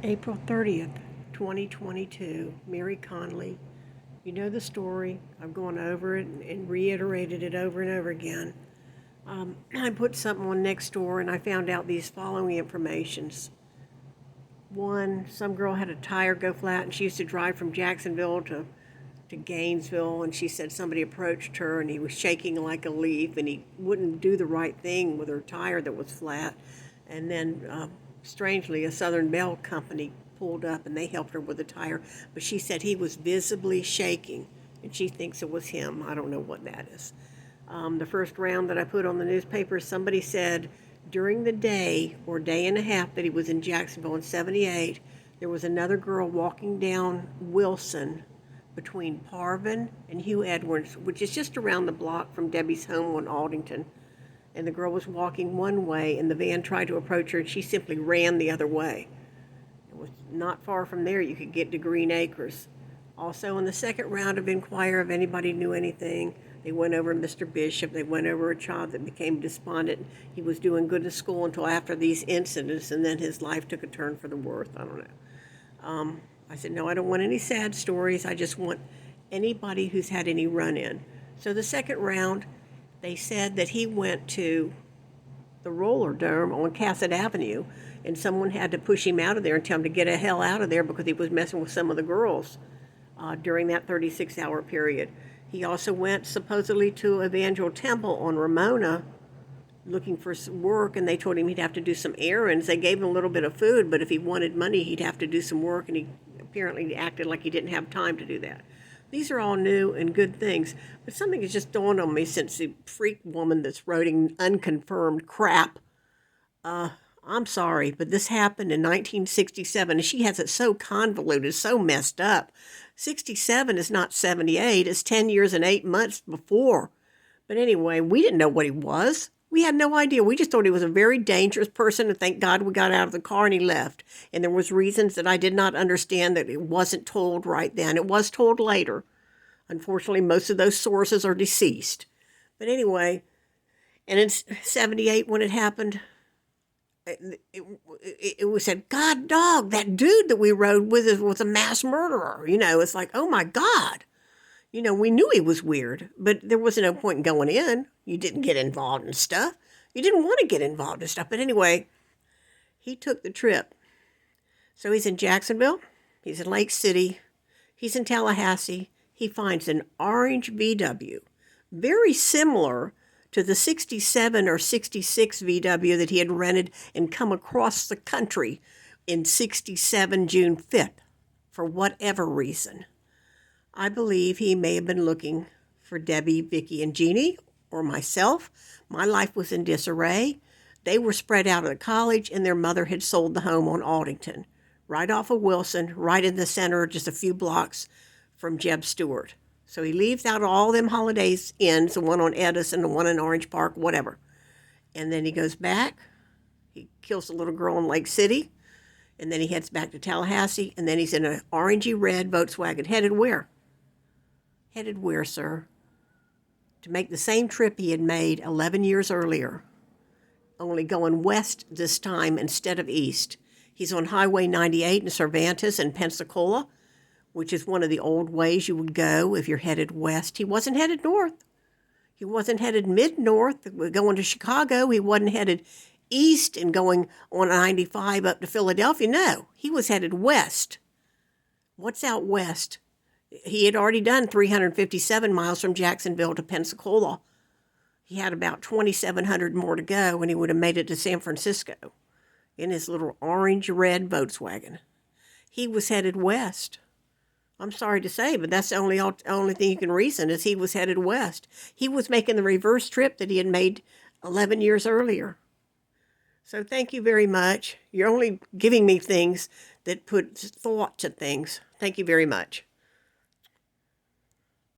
April 30th, 2022, Mary Conley. You know the story. I've gone over it and reiterated it over and over again. I put something on Nextdoor and I found out these following informations. One, some girl had a tire go flat and she used to drive from Jacksonville to Gainesville, and she said somebody approached her and he was shaking like a leaf and he wouldn't do the right thing with her tire that was flat. And then, strangely, a Southern Bell company pulled up and they helped her with the tire, but she said he was visibly shaking and she thinks it was him. I don't know what that is. The first round that I put on the newspaper, somebody said during the day or day and a half that he was in Jacksonville in 78, there was another girl walking down Wilson between Parvin and Hugh Edwards, which is just around the block from Debbie's home on Aldington. And the girl was walking one way, and the van tried to approach her, and she simply ran the other way. It was not far from there you could get to Green Acres. Also, in the second round of inquire if anybody knew anything, they went over Mr. Bishop. They went over a child that became despondent. He was doing good in school until after these incidents, and then his life took a turn for the worse. I don't know. I said, no, I don't want any sad stories. I just want anybody who's had any run-in. So the second round, they said that he went to the roller dome on Cassett Avenue, and someone had to push him out of there and tell him to get the hell out of there because he was messing with some of the girls during that 36-hour period. He also went supposedly to Evangel Temple on Ramona looking for some work, and they told him he'd have to do some errands. They gave him a little bit of food, but if he wanted money, he'd have to do some work, and he apparently acted like he didn't have time to do that. These are all new and good things, but something has just dawned on me since the freak woman that's writing unconfirmed crap. I'm sorry, but this happened in 1967, and she has it so convoluted, so messed up. 67 is not 78, it's 10 years and 8 months before. But anyway, we didn't know what he was. We had no idea. We just thought he was a very dangerous person, and thank God we got out of the car and he left. And there was reasons that I did not understand that it wasn't told right then. It was told later. Unfortunately, most of those sources are deceased. But anyway, and in 78 when it happened, it was said, God dog, that dude that we rode with was a mass murderer. You know, it's like, oh my God. You know, we knew he was weird, but there was no point in going in. You didn't get involved in stuff. You didn't want to get involved in stuff. But anyway, he took the trip. So he's in Jacksonville. He's in Lake City. He's in Tallahassee. He finds an orange VW, very similar to the 67 or 66 VW that he had rented and come across the country in 67 June 5th for whatever reason. I believe he may have been looking for Debbie, Vicky, and Jeannie, or myself. My life was in disarray. They were spread out at college, and their mother had sold the home on Aldington, right off of Wilson, right in the center, just a few blocks from Jeb Stewart. So he leaves out all them Holidays Inns, the one on Edison, the one in Orange Park, whatever. And then he goes back. He kills the little girl in Lake City, and then he heads back to Tallahassee, and then he's in an orangey red Volkswagen. Headed where? Headed where, sir? To make the same trip he had made 11 years earlier, only going west this time instead of east. He's on Highway 98 in Cervantes and Pensacola, which is one of the old ways you would go if you're headed west. He wasn't headed north. He wasn't headed mid-north, going to Chicago. He wasn't headed east and going on 95 up to Philadelphia. No, he was headed west. What's out west? He had already done 357 miles from Jacksonville to Pensacola. He had about 2,700 more to go, and he would have made it to San Francisco in his little orange-red Volkswagen. He was headed west. I'm sorry to say, but that's the only thing you can reason is he was headed west. He was making the reverse trip that he had made 11 years earlier. So thank you very much. You're only giving me things that put thought to things. Thank you very much.